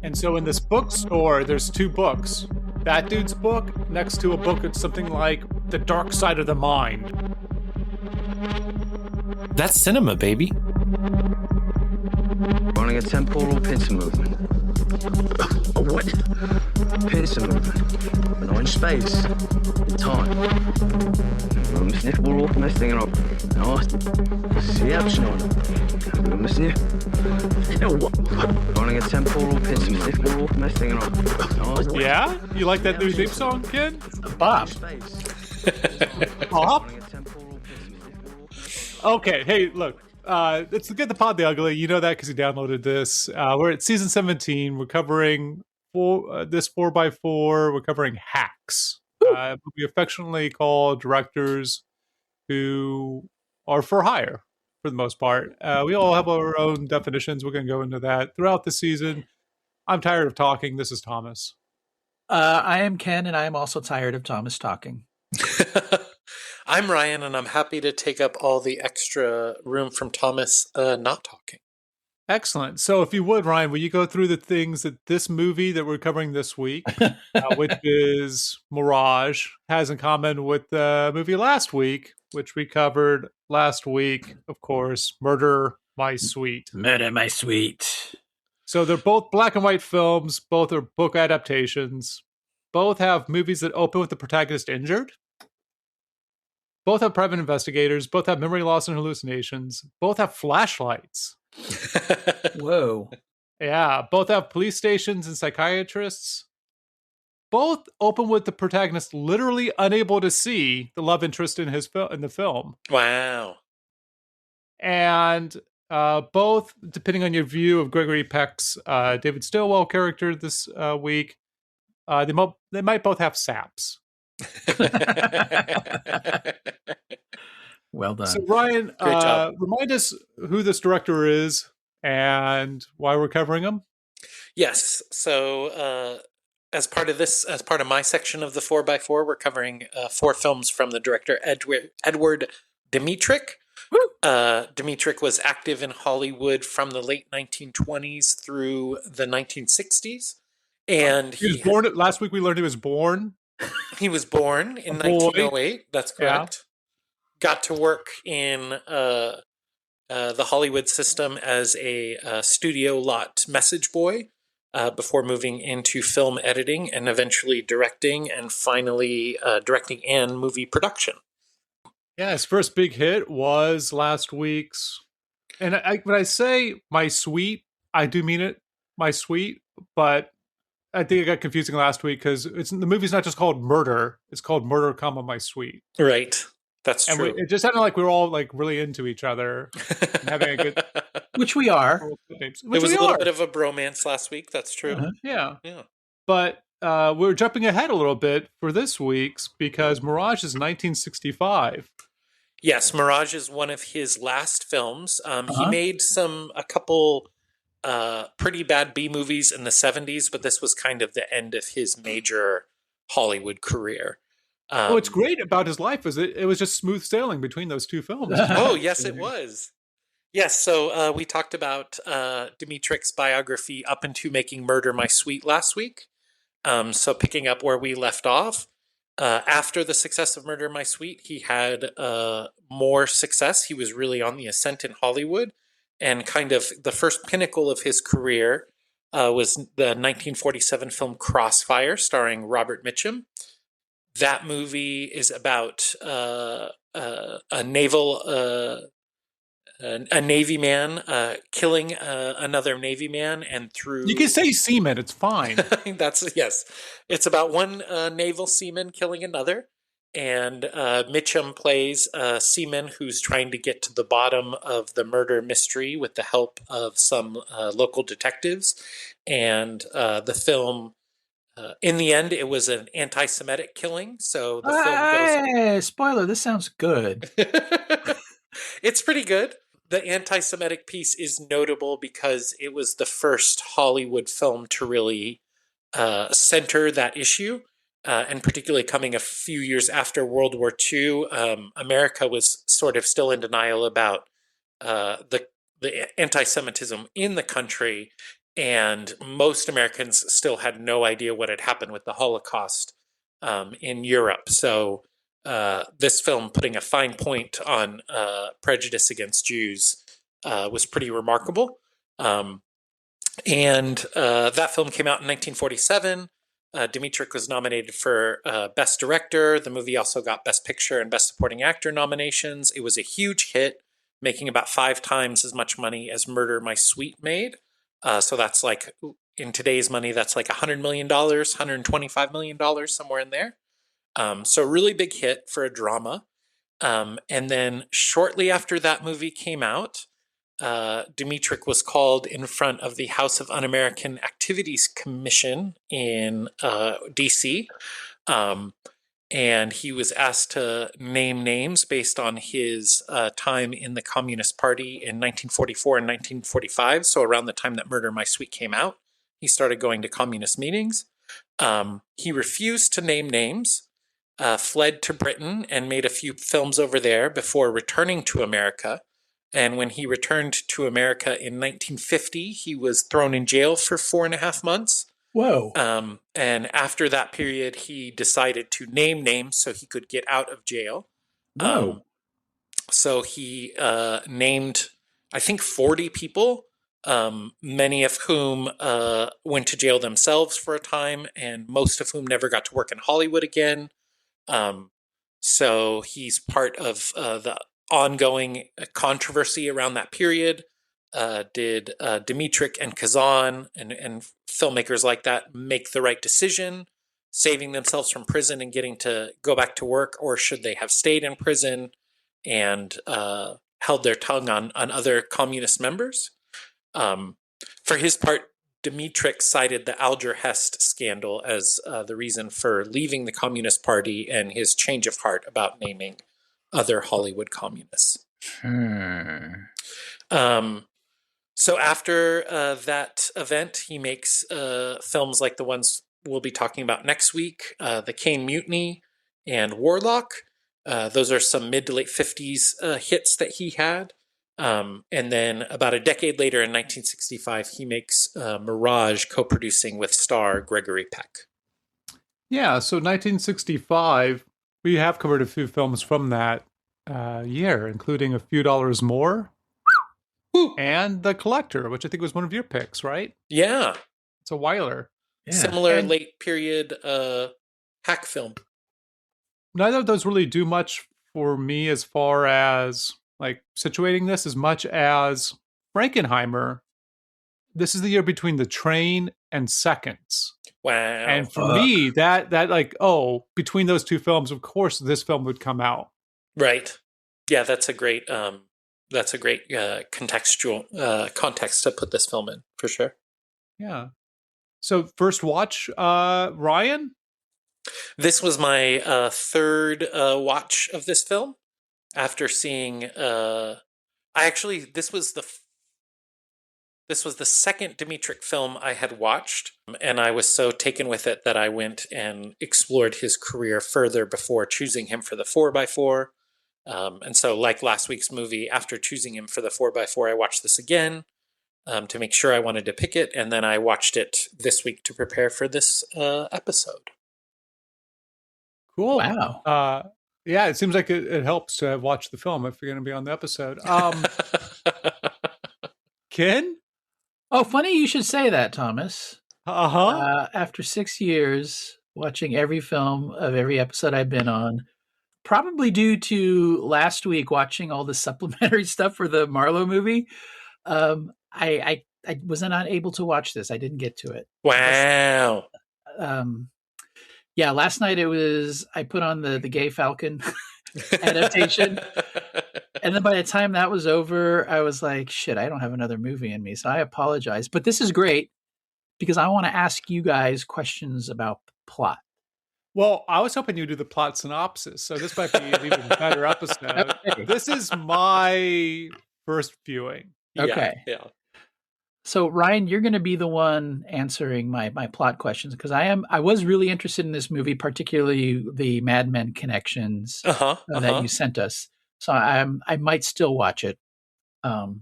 And so in this bookstore, there's two books. That dude's book next to a book that's something like The Dark Side of the Mind. That's cinema, baby. Running a temporal pincer movement. What? Pincer movement. But not in space. In time. Myślę, było mestingen op. Ja, Seattle. Myślę. Running a temporal pincer movement. Mestingen op. Yeah? You like that new theme song, Ken? Bob. Bob? Okay, hey, look. It's Get the Pod the Ugly. You know that because you downloaded this. We're at season 17. We're covering this 4x4. We're covering hacks. We affectionately call directors who are for hire, for the most part. We all have our own definitions. We're going to go into that throughout the season. I'm tired of talking. This is Thomas. I am Ken, and I am also tired of Thomas talking. I'm Ryan, and I'm happy to take up all the extra room from Thomas not talking. Excellent. So if you would, Ryan, will you go through the things that this movie that we're covering this week, which is Mirage, has in common with the movie last week, which we covered last week, of course, Murder, My Sweet. Murder, My Sweet. So they're both black and white films. Both are book adaptations. Both have movies that open with the protagonist injured. Both have private investigators. Both have memory loss and hallucinations. Both have flashlights. Whoa. Yeah. Both have police stations and psychiatrists. Both open with the protagonist literally unable to see the love interest in the film. Wow. And both, depending on your view of Gregory Peck's David Stilwell character this week, they might both have saps. Well done. So Ryan, Great job. Remind us who this director is and why we're covering him. Yes. So as part of my section of the 4x4, we're covering 4 films from the director Edward Dmytryk. Dmytryk was active in Hollywood from the late 1920s through the 1960s. And he was born. Last week we learned he was born. He was born in 1908. That's correct. Yeah. Got to work in the Hollywood system as a studio lot message boy before moving into film editing and eventually directing and finally directing and movie production. Yeah, his first big hit was last week's. And when I say My Sweet, I do mean it, My Sweet, but I think it got confusing last week because the movie's not just called Murder; it's called Murder, My Sweet. Right, that's true. It just sounded like we were all like really into each other, and having a good, which we are. There was a little bit of a bromance last week. That's true. Yeah. But we're jumping ahead a little bit for this week's because Mirage is 1965. Yes, Mirage is one of his last films. He made a couple pretty bad B movies in the 70s, but this was kind of the end of his major Hollywood career. What's great about his life is it was just smooth sailing between those two films. Oh, yes, it was. Yes, so we talked about Dmytryk's biography up into making Murder, My Sweet last week. So picking up where we left off, after the success of Murder, My Sweet, he had more success. He was really on the ascent in Hollywood. And kind of the first pinnacle of his career was the 1947 film Crossfire, starring Robert Mitchum. That movie is about a Navy man killing another Navy man, and through you can say seaman, it's fine. Yes, it's about one naval seaman killing another. And Mitchum plays a seaman who's trying to get to the bottom of the murder mystery with the help of some local detectives. And the film, in the end, it was an anti-Semitic killing. So the film goes... Spoiler, this sounds good. It's pretty good. The anti-Semitic piece is notable because it was the first Hollywood film to really center that issue. And particularly coming a few years after World War II, America was sort of still in denial about the anti-Semitism in the country. and most Americans still had no idea what had happened with the Holocaust in Europe. So this film, putting a fine point on prejudice against Jews, was pretty remarkable. And that film came out in 1947. Dmytryk was nominated for Best Director. The movie also got Best Picture and Best Supporting Actor nominations. It was a huge hit, making about 5 times as much money as Murder, My Sweet made. So that's like, in today's money, that's like $100 million, $125 million, somewhere in there. So really big hit for a drama. And then shortly after that movie came out, Dmytryk was called in front of the House of Un-American Activities Commission in D.C., and he was asked to name names based on his time in the Communist Party in 1944 and 1945. So around the time that Murder, My Sweet came out, he started going to communist meetings. He refused to name names, fled to Britain and made a few films over there before returning to America. And when he returned to America in 1950, he was thrown in jail for 4.5 months. Whoa. And after that period, he decided to name names so he could get out of jail. Whoa. So he named, I think, 40 people, many of whom went to jail themselves for a time, and most of whom never got to work in Hollywood again. So he's part of the ongoing controversy around that period. Did Dmytryk and Kazan and filmmakers like that make the right decision, saving themselves from prison and getting to go back to work, or should they have stayed in prison and held their tongue on other communist members? For his part, Dmytryk cited the Alger Hest scandal as the reason for leaving the Communist Party and his change of heart about naming other Hollywood communists. So after that event, he makes films like the ones we'll be talking about next week, The Caine Mutiny and Warlock. Those are some mid to late 50s hits that he had. And then about a decade later in 1965, he makes Mirage, co-producing with star Gregory Peck. Yeah, so 1965, we have covered a few films from that year, including A Few Dollars More and The Collector, which I think was one of your picks, right? Yeah. It's a whiler. Yeah. Similar late period hack film. Neither of those really do much for me as far as like situating this, as much as Frankenheimer. This is the year between The Train and Seconds. Wow. And for me, that like, between those two films, of course, this film would come out. Right. Yeah, that's a great contextual context to put this film in, for sure. Yeah. So first watch, Ryan? This was my third watch of this film. After seeing, this was the second Dmytryk film I had watched, and I was so taken with it that I went and explored his career further before choosing him for the 4x4. And so, like last week's movie, after choosing him for the 4x4, I watched this again to make sure I wanted to pick it, and then I watched it this week to prepare for this episode. Cool. Wow. Yeah, it seems like it helps to have watched the film if you're going to be on the episode. Ken? Oh, funny you should say that, Thomas. Uh-huh. After 6 years watching every film of every episode I've been on, probably due to last week watching all the supplementary stuff for the Marlowe movie, I was not able to watch this. I didn't get to it. Wow. Yeah, last night I put on the Gay Falcon adaptation. And then by the time that was over, I was like, shit, I don't have another movie in me. So I apologize. But this is great because I want to ask you guys questions about the plot. Well, I was hoping you'd do the plot synopsis. So this might be an even better episode. Okay. This is my first viewing. Okay. Yeah. So Ryan, you're going to be the one answering my plot questions because I was really interested in this movie, particularly the Mad Men connections that you sent us. So I might still watch it.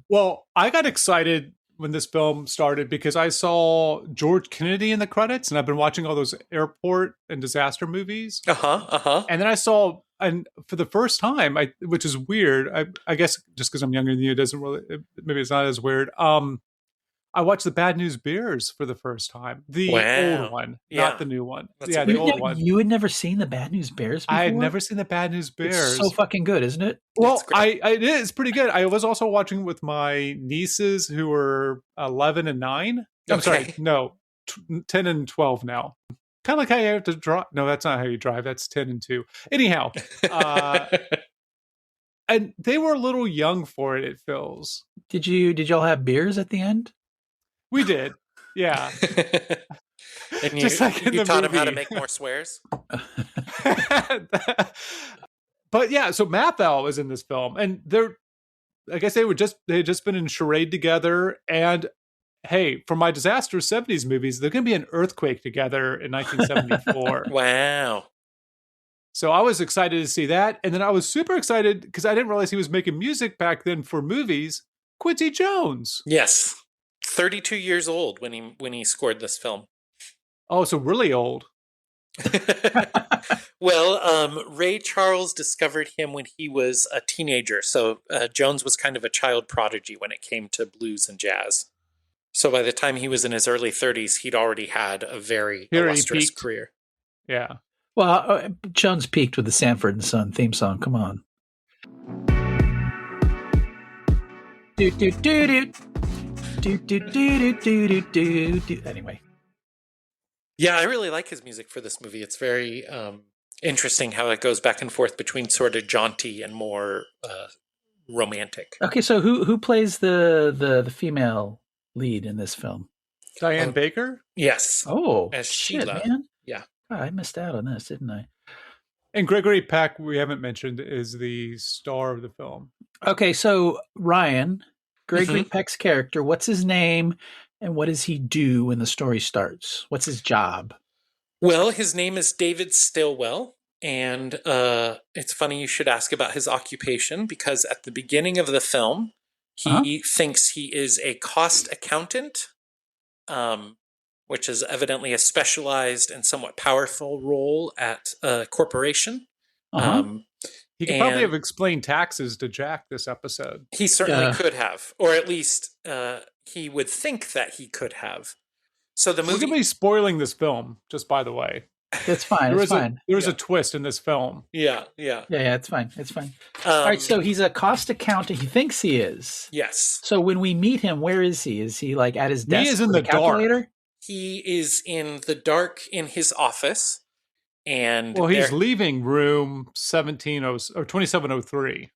Well, I got excited when this film started because I saw George Kennedy in the credits, and I've been watching all those airport and disaster movies. And then I saw, and for the first time, which is weird. I guess just because I'm younger than you, it doesn't really. Maybe it's not as weird. I watched the Bad News Bears for the first time. The old one, not the new one. The old one. You had never seen the Bad News Bears before? I had never seen the Bad News Bears. It's so fucking good, isn't it? Well, it is pretty good. I was also watching with my nieces who were 11 and 9. I'm sorry, no, 10 and 12 now. Kind of like how you have to drive. No, that's not how you drive. That's 10 and 2. Anyhow, and they were a little young for it feels. Did y'all have beers at the end? We did, yeah. And just like in you the taught movie. him how to make more swears. But yeah, so Mathal was in this film, and I guess they had just been in Charade together, and hey, for my disaster 70s movies, they're going to be in Earthquake together in 1974. Wow. So I was excited to see that, and then I was super excited because I didn't realize he was making music back then for movies. Quincy Jones. Yes. 32 years old when he scored this film. Oh, so really old. Well, Ray Charles discovered him when he was a teenager. So Jones was kind of a child prodigy when it came to blues and jazz. So by the time he was in his early 30s, he'd already had a very illustrious career. Yeah. Well, Jones peaked with the Sanford and Son theme song. Come on. Do do do do. Do, do, do, do, do, do, do. Anyway. Yeah, I really like his music for this movie. It's very interesting how it goes back and forth between sort of jaunty and more romantic. Okay, so who plays the female lead in this film? Diane Baker? Yes. Oh, as shit, Sheila. Man. Yeah. God, I missed out on this, didn't I? And Gregory Peck, we haven't mentioned, is the star of the film. Okay, so Ryan, Gregory Peck's character, what's his name and what does he do when the story starts? What's his job? Well, his name is David Stillwell, and it's funny you should ask about his occupation because at the beginning of the film, he thinks he is a cost accountant, which is evidently a specialized and somewhat powerful role at a corporation. He could probably have explained taxes to Jack this episode. He certainly could have, or at least he would think that he could have. So the movie... We're going to be spoiling this film, just by the way. That's fine. There is a twist in this film. Yeah. Yeah, it's fine. It's fine. All right, so he's a cost accountant. He thinks he is. Yes. So when we meet him, where is he? Is he like at his desk? He is in the dark. He is in the dark in his office. And he's leaving room 2703.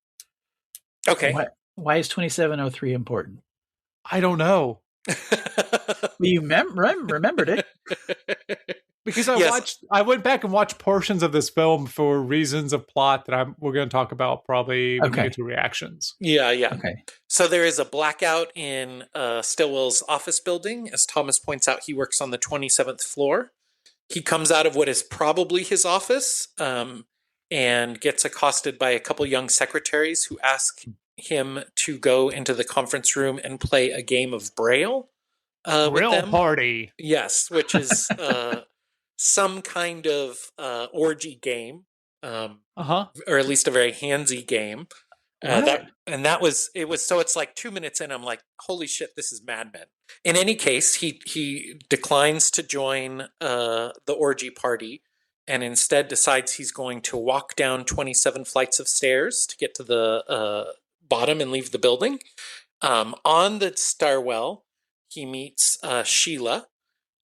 Okay. Why is 2703 important? I don't know. You remembered it. Because I went back and watched portions of this film for reasons of plot that we're going to talk about probably when we get to reactions. Yeah. Okay. So there is a blackout in Stillwell's office building. As Thomas points out, he works on the 27th floor. He comes out of what is probably his office and gets accosted by a couple young secretaries who ask him to go into the conference room and play a game of Braille. Braille party. Yes, which is some kind of orgy game, or at least a very handsy game. It's like 2 minutes in, I'm like, holy shit, this is Mad Men. In any case, he declines to join the orgy party and instead decides he's going to walk down 27 flights of stairs to get to the bottom and leave the building. On the stairwell, he meets Sheila,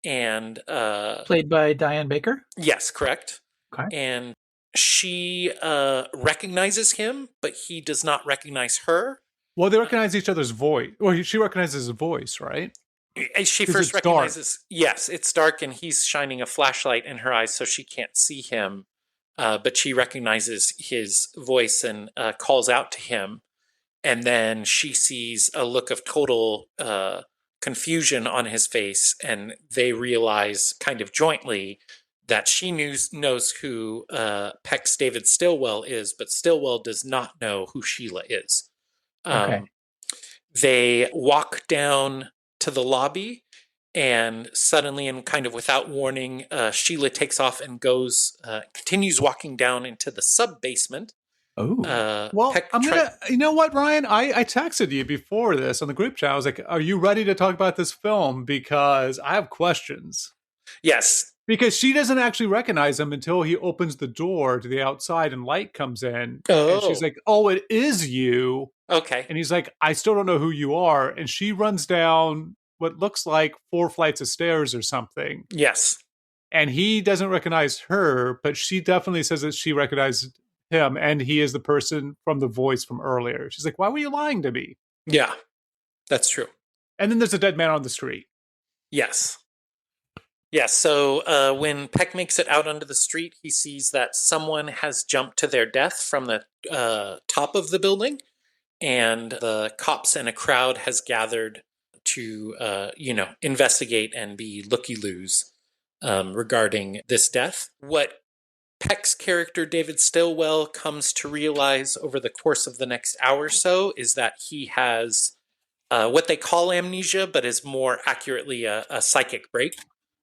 and played by Diane Baker. Yes, correct. Okay. And she recognizes him, but he does not recognize her. Well, they recognize each other's voice. Well, she recognizes his voice, right? She first recognizes. Dark. Yes, it's dark, and he's shining a flashlight in her eyes, so she can't see him. But she recognizes his voice and calls out to him. And then she sees a look of total confusion on his face, and they realize kind of jointly that she knows who Peck's David Stillwell is, but Stillwell does not know who Sheila is. Okay. They walk down to the lobby, and suddenly and kind of without warning, Sheila takes off and continues walking down into the sub-basement. Oh. Well, you know what, Ryan? I texted you before this on the group chat. I was like, are you ready to talk about this film? Because I have questions. Yes. Because she doesn't actually recognize him until he opens the door to the outside and light comes in. Oh. And she's like, oh, it is you. Okay. And he's like, I still don't know who you are. And she runs down what looks like 4 flights of stairs or something. Yes. And he doesn't recognize her, but she definitely says that she recognizes him, and he is the person from the voice from earlier. She's like, why were you lying to me? Yeah, that's true. And then there's a dead man on the street. Yes. Yes, so when Peck makes it out onto the street, he sees that someone has jumped to their death from the top of the building, and the cops and a crowd has gathered to, investigate and be looky-loos regarding this death. What Peck's character, David Stillwell, comes to realize over the course of the next hour or so is that he has what they call amnesia, but is more accurately a psychic break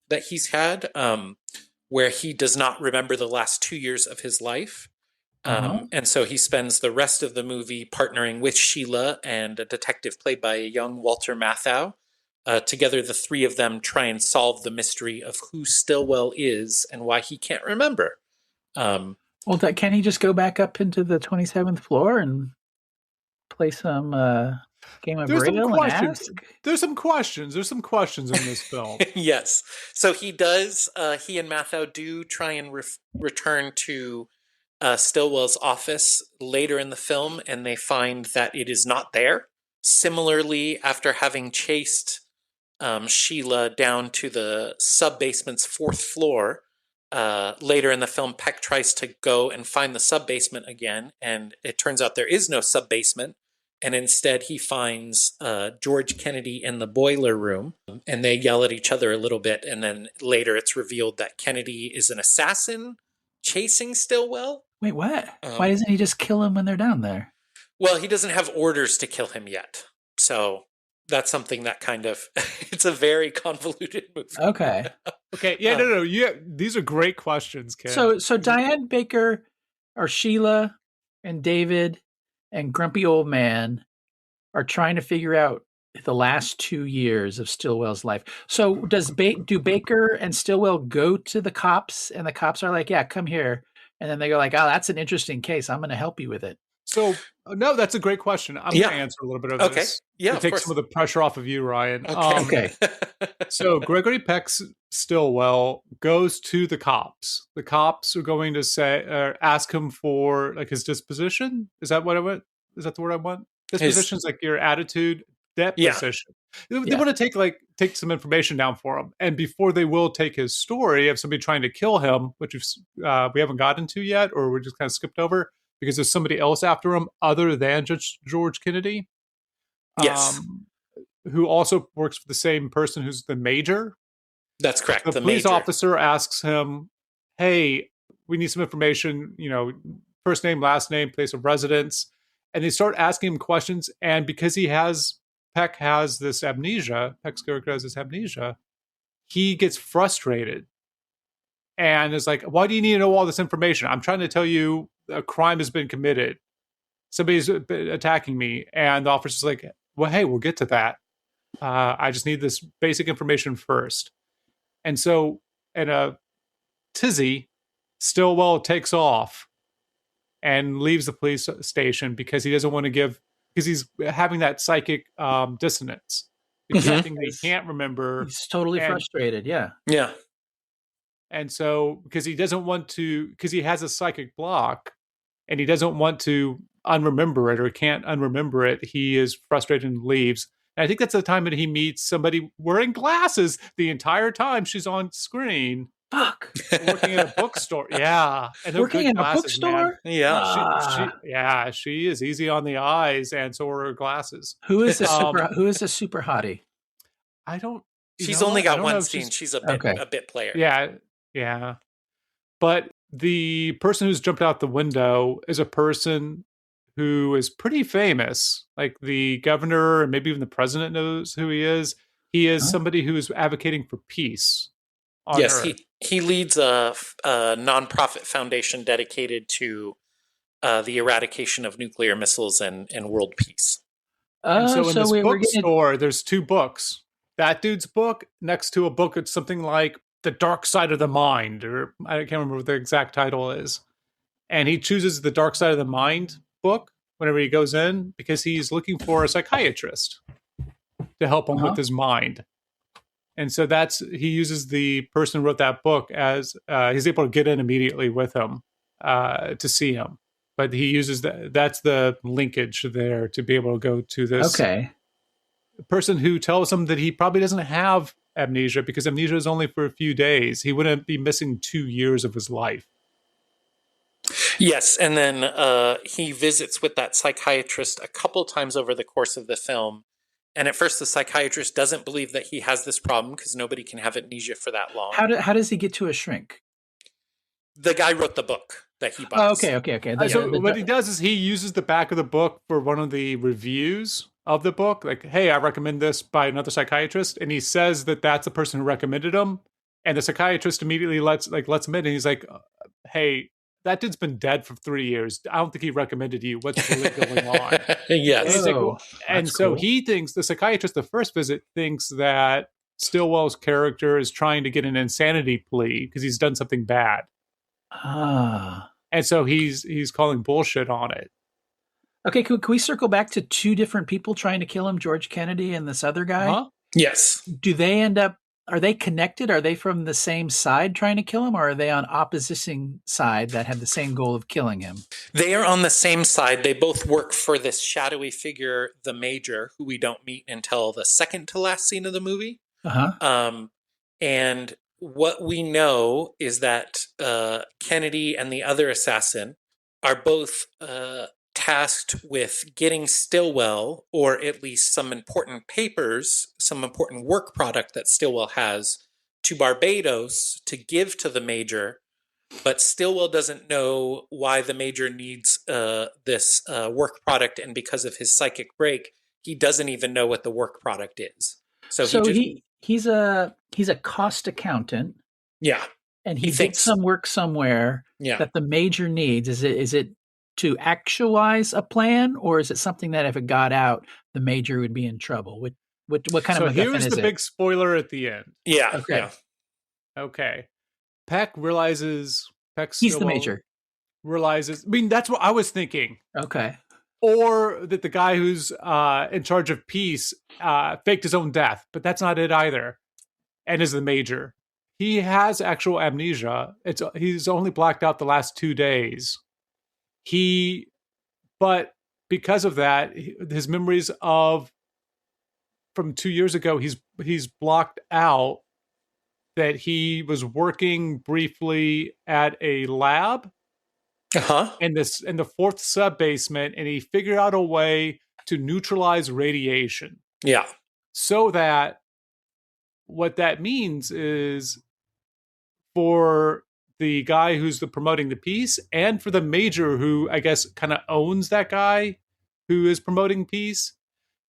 that he's had, where he does not remember the last 2 years of his life. And so he spends the rest of the movie partnering with Sheila and a detective played by a young Walter Matthau. Together, the three of them try and solve the mystery of who Stillwell is and why he can't remember. Can he just go back up into the 27th floor and play some game of Braille and ask? There's some questions. There's some questions in this film. Yes. So he does. He and Matthau do try and return to Stillwell's office later in the film, and they find that it is not there. Similarly, after having chased Sheila down to the sub-basement's 4th floor, later in the film, Peck tries to go and find the sub-basement again, and it turns out there is no sub-basement, and instead he finds George Kennedy in the boiler room, and they yell at each other a little bit, and then later it's revealed that Kennedy is an assassin chasing Stillwell. Wait, what? Why doesn't he just kill him when they're down there? Well, he doesn't have orders to kill him yet, so that's something that kind of it's a very convoluted movie. Okay. Yeah, no. These are great questions, Ken. So Diane Baker, or Sheila, and David, and Grumpy Old Man are trying to figure out the last 2 years of Stillwell's life. So do Baker and Stillwell go to the cops, and the cops are like, "Yeah, come here," and then they go like, "Oh, that's an interesting case. I'm going to help you with it." So, no, that's a great question. I'm going to answer a little bit of this. Yeah, to take some of the pressure off of you, Ryan. Okay. So Gregory Peck Stillwell goes to the cops. The cops are going to ask him for like his disposition. Is that what I want? Is that the word I want? Disposition is like your attitude. Deposition. Yeah. They want to take some information down for him, and before they will take his story of somebody trying to kill him, which we haven't gotten to yet, or we just kind of skipped over. Because there's somebody else after him other than George Kennedy. Yes. Who also works for the same person who's the major. That's correct. The police officer asks him, hey, we need some information, first name, last name, place of residence. And they start asking him questions. And because Peck has this amnesia, Peck's character has this amnesia, he gets frustrated. And is like, why do you need to know all this information? I'm trying to tell you a crime has been committed. Somebody's attacking me. And the officer's like, well, hey, we'll get to that. I just need this basic information first. And so in a tizzy, Stillwell takes off and leaves the police station because he doesn't want to because he's having that psychic dissonance. Because he can't remember. He's totally frustrated. Yeah. Yeah. And so, because he has a psychic block and he doesn't want to unremember it or can't unremember it, he is frustrated and leaves. And I think that's the time that he meets somebody wearing glasses the entire time she's on screen. Fuck. Working at a bookstore. Yeah. And working in a bookstore? Man. Yeah. She is easy on the eyes, and so are her glasses. Who is a super hottie? I don't. She's only got one scene. She's a bit player. Yeah. But the person who's jumped out the window is a person who is pretty famous. Like the governor and maybe even the president knows who he is. He is somebody who is advocating for peace on Yes, Earth. he leads a nonprofit foundation dedicated to the eradication of nuclear missiles and world peace. And so in this we're getting bookstore, there's two books. That dude's book next to a book that's something like The Dark Side of the Mind, or I can't remember what the exact title is. And he chooses The Dark Side of the Mind book whenever he goes in because he's looking for a psychiatrist to help him with his mind. And so he uses the person who wrote that book as he's able to get in immediately with him to see him. But he uses that's the linkage there to be able to go to this person who tells him that he probably doesn't have amnesia because amnesia is only for a few days. He wouldn't be missing 2 years of his life. Yes, and then he visits with that psychiatrist a couple times over the course of the film. And at first, the psychiatrist doesn't believe that he has this problem because nobody can have amnesia for that long. How does he get to a shrink? The guy wrote the book that he buys. Oh, okay. So what he does is he uses the back of the book for one of the reviews of the book. Like, hey, I recommend this by another psychiatrist. And he says that that's the person who recommended him. And the psychiatrist immediately lets him in. And he's like, hey, that dude's been dead for 3 years. I don't think he recommended you. What's really going on? Yes. So he thinks, the psychiatrist, the first visit, thinks that Stillwell's character is trying to get an insanity plea because he's done something bad. And so he's calling bullshit on it. Okay, can we circle back to two different people trying to kill him, George Kennedy and this other guy? Yes. Do they are they connected? Are they from the same side trying to kill him, or are they on opposition side that have the same goal of killing him? They are on the same side. They both work for this shadowy figure, the Major, who we don't meet until the second to last scene of the movie. And what we know is that Kennedy and the other assassin are both tasked with getting Stillwell, or at least some important papers, some important work product that Stillwell has, to Barbados to give to the Major. But Stillwell doesn't know why the Major needs this work product, and because of his psychic break, he doesn't even know what the work product is. So he's a cost accountant. Yeah. And he did some work somewhere that the Major needs. Is it to actualize a plan, or is it something that if it got out, the Major would be in trouble? What kind of MacGuffin is it? So here's the big spoiler at the end. Yeah. Okay. Peck realizes he's the Major. Realizes. I mean, that's what I was thinking. Okay. Or that the guy who's in charge of peace faked his own death, but that's not it either. And is the Major. He has actual amnesia. He's only blacked out the last 2 days. But because of that, his memories from 2 years ago, he's blocked out. That he was working briefly at a lab in the fourth sub-basement, and he figured out a way to neutralize radiation. Yeah. So that what that means is for the guy who's promoting the peace, and for the Major who I guess kind of owns that guy who is promoting peace,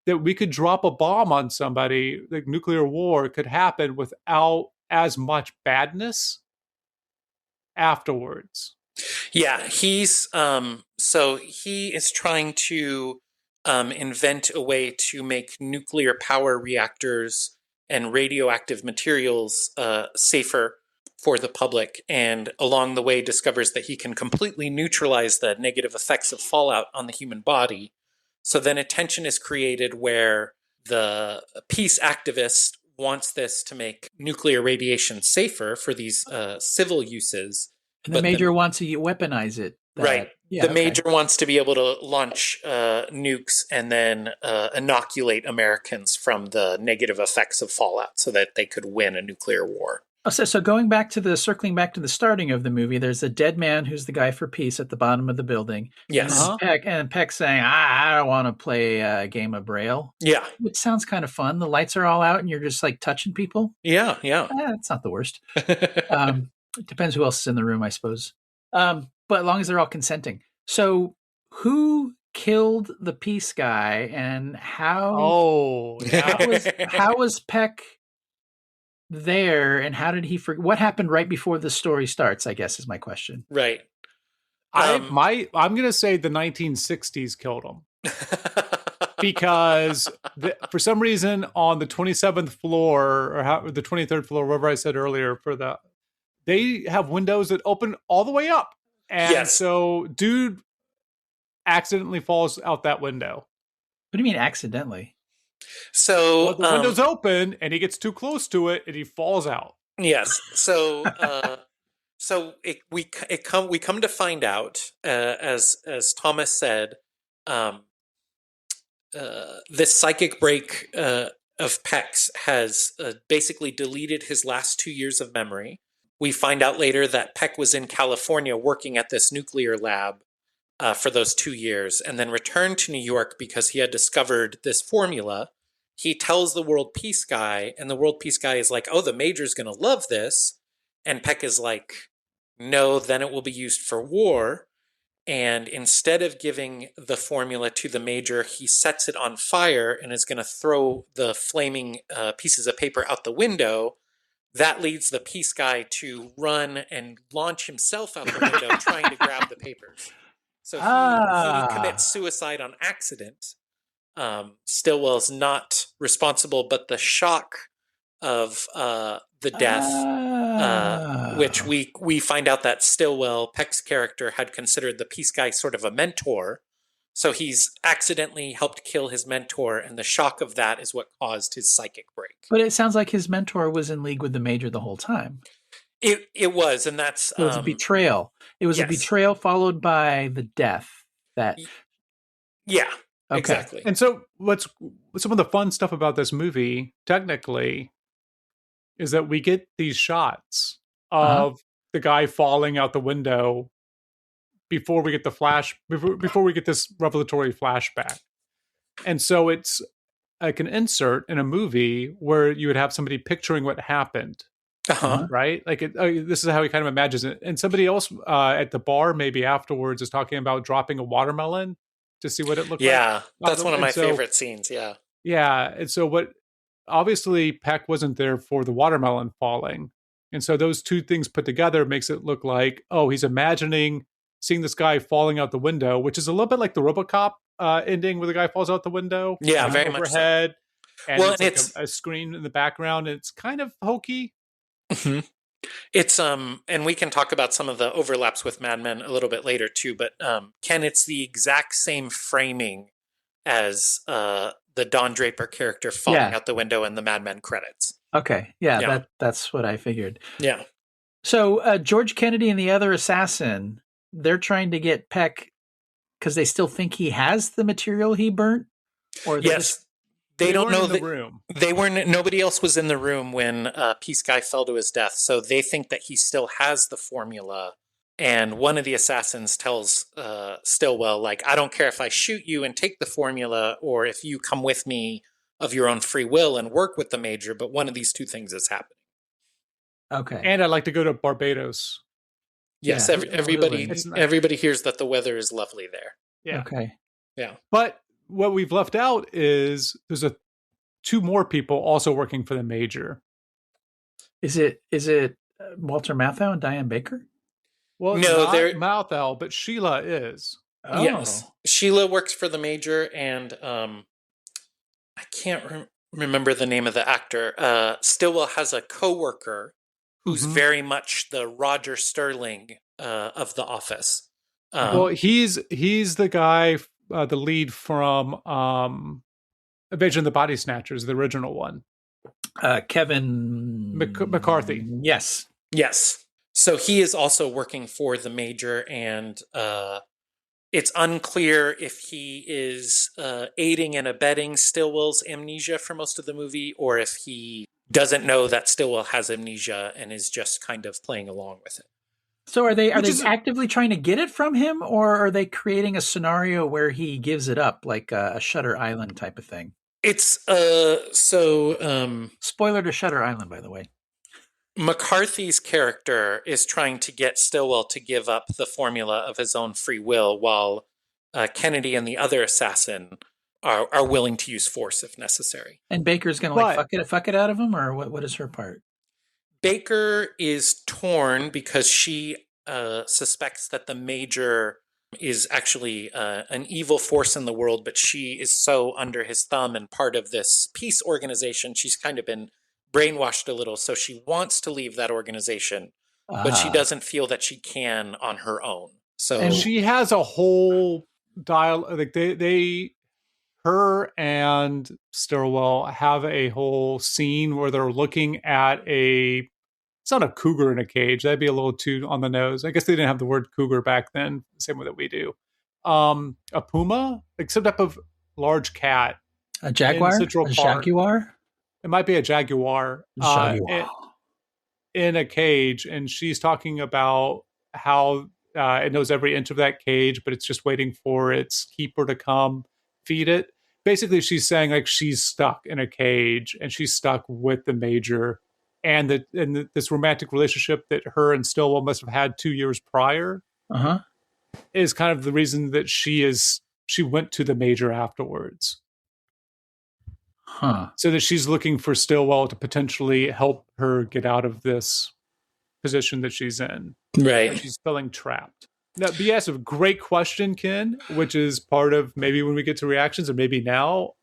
that we could drop a bomb on somebody, like nuclear war could happen without as much badness afterwards. Yeah, he's so he is trying to invent a way to make nuclear power reactors and radioactive materials safer for the public, and along the way discovers that he can completely neutralize the negative effects of fallout on the human body. So then a tension is created where the peace activist wants this to make nuclear radiation safer for these civil uses. And the Major wants to weaponize it. Right. The Major wants to be able to launch nukes and then inoculate Americans from the negative effects of fallout so that they could win a nuclear war. So circling back to the starting of the movie, there's a dead man who's the guy for peace at the bottom of the building. Yes. And Peck saying, I don't want to play a game of Braille. Yeah. It sounds kind of fun. The lights are all out and you're just like touching people. Yeah. It's not the worst. It depends who else is in the room, I suppose. But as long as they're all consenting. So who killed the peace guy, and how Oh, yeah. how was Peck there, and how did he what happened right before the story starts, I guess is my question. Right. I'm gonna say the 1960s killed him because for some reason on the 27th floor or the 23rd floor, wherever I said earlier, they have windows that open all the way up, and Yes. so dude accidentally falls out that window. What do you mean accidentally? So Well, the window's open, and he gets too close to it, and he falls out. Yes. So we come to find out, as Thomas said, this psychic break of Peck's has basically deleted his last 2 years of memory. We find out later that Peck was in California working at this nuclear lab for those 2 years, and then returned to New York because he had discovered this formula. He tells the World Peace guy, and the World Peace guy is like, "Oh, the Major's going to love this." And Peck is like, "No, then it will be used for war." And instead of giving the formula to the Major, he sets it on fire and is going to throw the flaming pieces of paper out the window. That leads the Peace guy to run and launch himself out the window trying to grab the papers. So he commits suicide on accident. Stillwell's not responsible, but the shock of the death, which we find out that Stillwell, Peck's character, had considered the Peace guy sort of a mentor. So he's accidentally helped kill his mentor, and the shock of that is what caused his psychic break. But it sounds like his mentor was in league with the Major the whole time. It was, and that's... It was a betrayal. It was a betrayal followed by the death. Yeah, okay. Exactly. And so what's some of the fun stuff about this movie, technically, is that we get these shots of the guy falling out the window before we get before we get this revelatory flashback. And so it's like an insert in a movie where you would have somebody picturing what happened. Right? Like this is how he kind of imagines it. And somebody else at the bar, maybe afterwards, is talking about dropping a watermelon to see what it looked like. Yeah, that's one of my favorite scenes. Yeah. Yeah. And so obviously Peck wasn't there for the watermelon falling. And so those two things put together makes it look like, oh, he's imagining seeing this guy falling out the window, which is a little bit like the RoboCop ending where the guy falls out the window. Yeah, very much overhead. So. And it's like a screen in the background. And it's kind of hokey. Mm-hmm. It's and we can talk about some of the overlaps with Mad Men a little bit later too, but Ken, it's the exact same framing as the Don Draper character falling out the window in the Mad Men credits. Okay. Yeah. That's what I figured. Yeah. So George Kennedy and the other assassin, they're trying to get Peck because they still think he has the material he burnt? Or yes. They don't know the room. They weren't. Nobody else was in the room when Peace Guy fell to his death, so they think that he still has the formula. And one of the assassins tells Stillwell, like, "I don't care if I shoot you and take the formula, or if you come with me of your own free will and work with the Major. But one of these two things is happening." Okay. And I'd like to go to Barbados. Yes, everybody hears that the weather is lovely there. Yeah. Okay. Yeah. But what we've left out is there's two more people also working for the Major. Is it Walter Matthau and Diane Baker? Well, no, they're Matthau, but Sheila is. Oh. Yes, Sheila works for the Major, and I can't remember the name of the actor. Stillwell has a coworker who's very much the Roger Sterling of The Office. Well, he's the guy, the lead from Invasion of the Body Snatchers, the original one. Kevin McCarthy. Yes. So he is also working for the Major, and it's unclear if he is aiding and abetting Stillwell's amnesia for most of the movie, or if he doesn't know that Stillwell has amnesia and is just kind of playing along with it. So are they actively trying to get it from him, or are they creating a scenario where he gives it up, like a Shutter Island type of thing? It's spoiler to Shutter Island, by the way. McCarthy's character is trying to get Stillwell to give up the formula of his own free will, while Kennedy and the other assassin are willing to use force if necessary. And Baker's going to like fuck it out of him, or what is her part? Baker is torn because she suspects that the Major is actually an evil force in the world, but she is so under his thumb and part of this peace organization. She's kind of been brainwashed a little, so she wants to leave that organization, but she doesn't feel that she can on her own. So and she has a whole dialogue. Like her and Stilwell have a whole scene where they're looking at it's not a cougar in a cage. That'd be a little too on the nose. I guess they didn't have the word cougar back then, the same way that we do. A puma, like some type of large cat. A jaguar? A jaguar? It might be a jaguar. In a cage. And she's talking about how it knows every inch of that cage, but it's just waiting for its keeper to come feed it. Basically, she's saying like she's stuck in a cage and she's stuck with the Major. And this romantic relationship that her and Stilwell must have had 2 years prior is kind of the reason that she went to the Major afterwards. So that she's looking for Stilwell to potentially help her get out of this position that she's in. Right. She's feeling trapped. Now, but yes, a great question, Ken, which is part of maybe when we get to reactions or maybe now.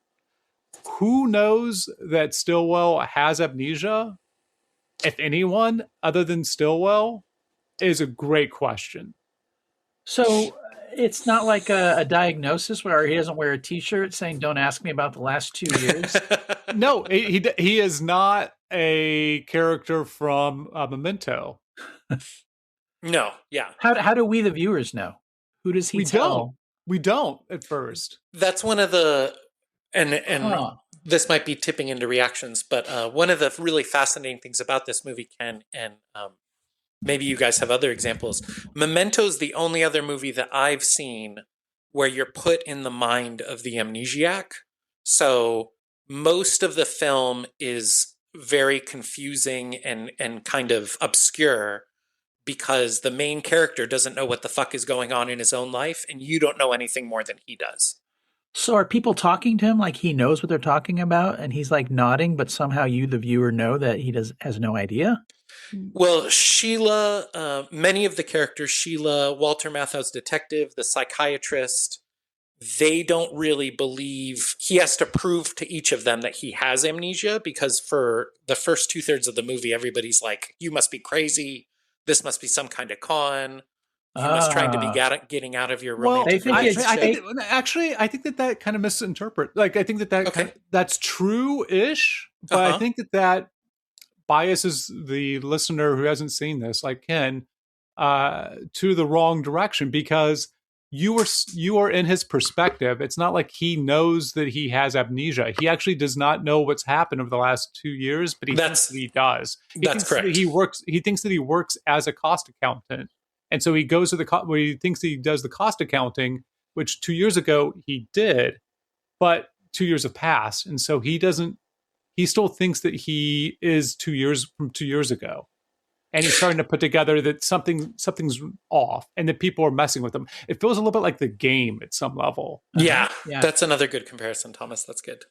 Who knows that Stilwell has amnesia? If anyone other than Stilwell, is a great question. So it's not like a diagnosis where he doesn't wear a T-shirt saying "Don't ask me about the last 2 years." No, he is not a character from Memento. No, yeah. How do we, the viewers, know? Who does he tell? We don't at first. That's one of the and this might be tipping into reactions, but one of the really fascinating things about this movie, Ken, and maybe you guys have other examples. Memento's the only other movie that I've seen where you're put in the mind of the amnesiac. So most of the film is very confusing and kind of obscure because the main character doesn't know what the fuck is going on in his own life, and you don't know anything more than he does. So are people talking to him like he knows what they're talking about and he's like nodding, but somehow you, the viewer, know that he has no idea? Well, Sheila, many of the characters, Sheila, Walter Matthau's detective, the psychiatrist, they don't really believe. He has to prove to each of them that he has amnesia because for the first 2/3 of the movie, everybody's like, you must be crazy. This must be some kind of con. You must trying to be getting out of your romantic relationship. I think that kind of misinterpret. Like, I think that's true-ish, but I think that biases the listener who hasn't seen this, like Ken, to the wrong direction because you are in his perspective. It's not like he knows that he has amnesia. He actually does not know what's happened over the last 2 years, but he thinks that he does. That's correct. He thinks that he works as a cost accountant. And so he goes to where he thinks he does the cost accounting, which 2 years ago he did, but 2 years have passed. And so he still thinks that he is 2 years from 2 years ago. And he's starting to put together that something's off and that people are messing with him. It feels a little bit like the game at some level. Yeah. That's another good comparison, Thomas. That's good.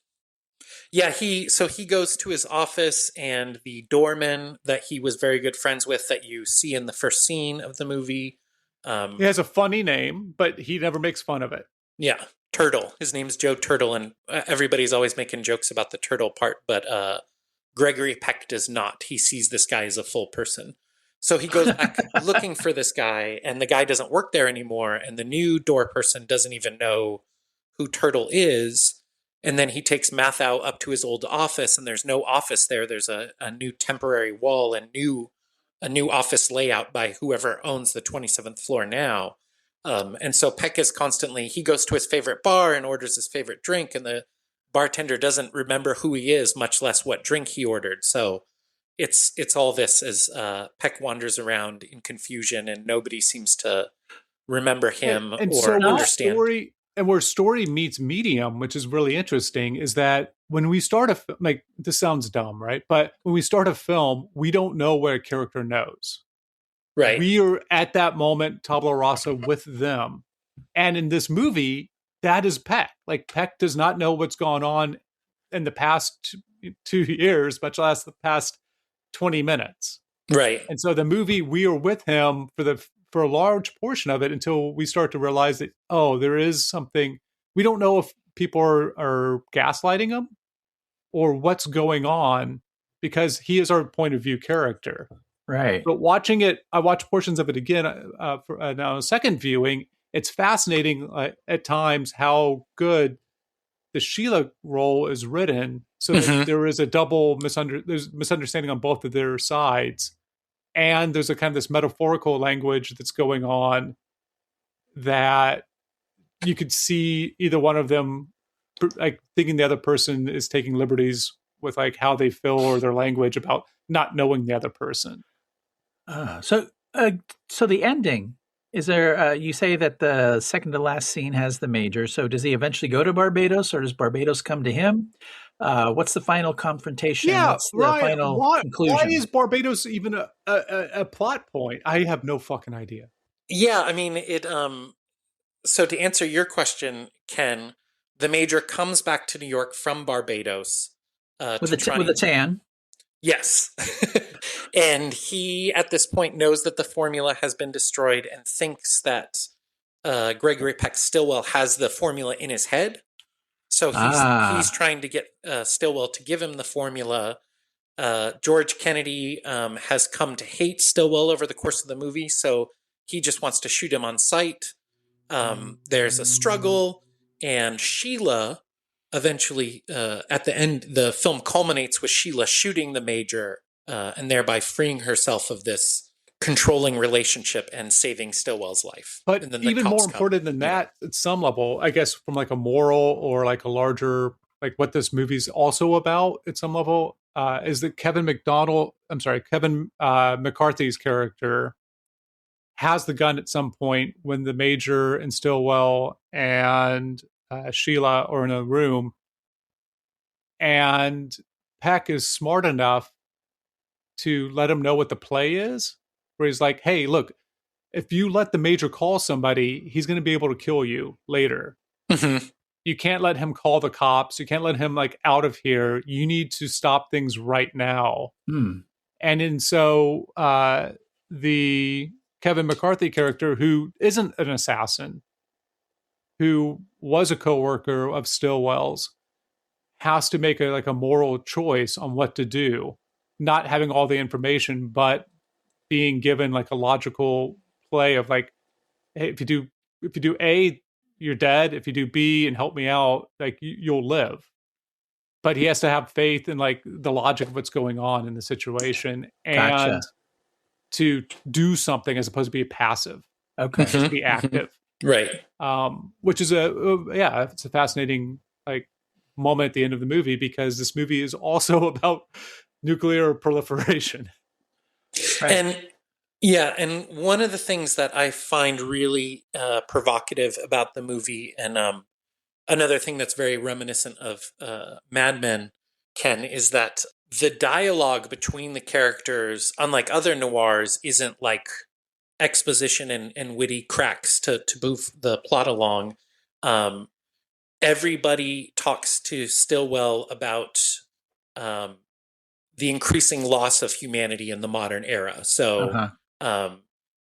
Yeah, he goes to his office and the doorman that he was very good friends with that you see in the first scene of the movie. He has a funny name, but he never makes fun of it. Yeah, Turtle. His name's Joe Turtle, and everybody's always making jokes about the turtle part, but Gregory Peck does not. He sees this guy as a full person. So he goes back looking for this guy, and the guy doesn't work there anymore, and the new door person doesn't even know who Turtle is. And then he takes Mathau up to his old office, and there's no office there. There's a new temporary wall and a new office layout by whoever owns the 27th floor now. And so Peck is he goes to his favorite bar and orders his favorite drink, and the bartender doesn't remember who he is, much less what drink he ordered. So it's all this as Peck wanders around in confusion, and nobody seems to remember him or understand. Where story meets medium, which is really interesting, is that when we start this sounds dumb, right? But when we start a film, we don't know what a character knows. Right. We are at that moment, tabula rasa with them. And in this movie, that is Peck. Like, Peck does not know what's gone on in the past 2 years, much less the past 20 minutes. Right. And so the movie, we are with him for a large portion of it until we start to realize that, oh, there is something. We don't know if people are gaslighting him or what's going on, because he is our point of view character. Right. But watching it, I watched portions of it again for now a second viewing. It's fascinating at times how good the Sheila role is written, so that there is a double there's misunderstanding on both of their sides, and there's a kind of this metaphorical language that's going on that you could see either one of them like thinking the other person is taking liberties with like how they feel or their language about not knowing the other person. So the ending, is there, you say that the second to last scene has the major. So does he eventually go to Barbados, or does Barbados come to him? What's the final confrontation? Yeah, What's the right. final conclusion? Why is Barbados even a plot point? I have no fucking idea. Yeah, I mean, so to answer your question, Ken, the major comes back to New York from Barbados. With a tan. Yes. And he, at this point, knows that the formula has been destroyed and thinks that Gregory Peck Stillwell has the formula in his head. So he's trying to get Stillwell to give him the formula. George Kennedy has come to hate Stillwell over the course of the movie, so he just wants to shoot him on sight. There's a struggle, and Sheila eventually, at the end, the film culminates with Sheila shooting the major and thereby freeing herself of this controlling relationship and saving Stillwell's life. But and then even more important than that, at some level, I guess, from like a moral or like a larger, like what this movie's also about at some level, is that Kevin McCarthy's character has the gun at some point when the major and Stillwell and Sheila are in a room, and Peck is smart enough to let him know what the play is, where he's like, hey, look, if you let the major call somebody, he's going to be able to kill you later. Mm-hmm. You can't let him call the cops. You can't let him like out of here. You need to stop things right now. And so the Kevin McCarthy character, who isn't an assassin, who was a coworker of Stillwell's, has to make a moral choice on what to do, not having all the information, but being given like a logical play of like, hey, if you do A, you're dead. If you do B and help me out, like you'll live. But he has to have faith in like the logic of what's going on in the situation and to do something as opposed to be passive. Okay. To be active. Right. Which is it's a fascinating like moment at the end of the movie, because this movie is also about nuclear proliferation. Right. And one of the things that I find really provocative about the movie, and another thing that's very reminiscent of Mad Men, Ken, is that the dialogue between the characters, unlike other noirs, isn't like exposition and witty cracks to move the plot along. Everybody talks to Stillwell about the increasing loss of humanity in the modern era. So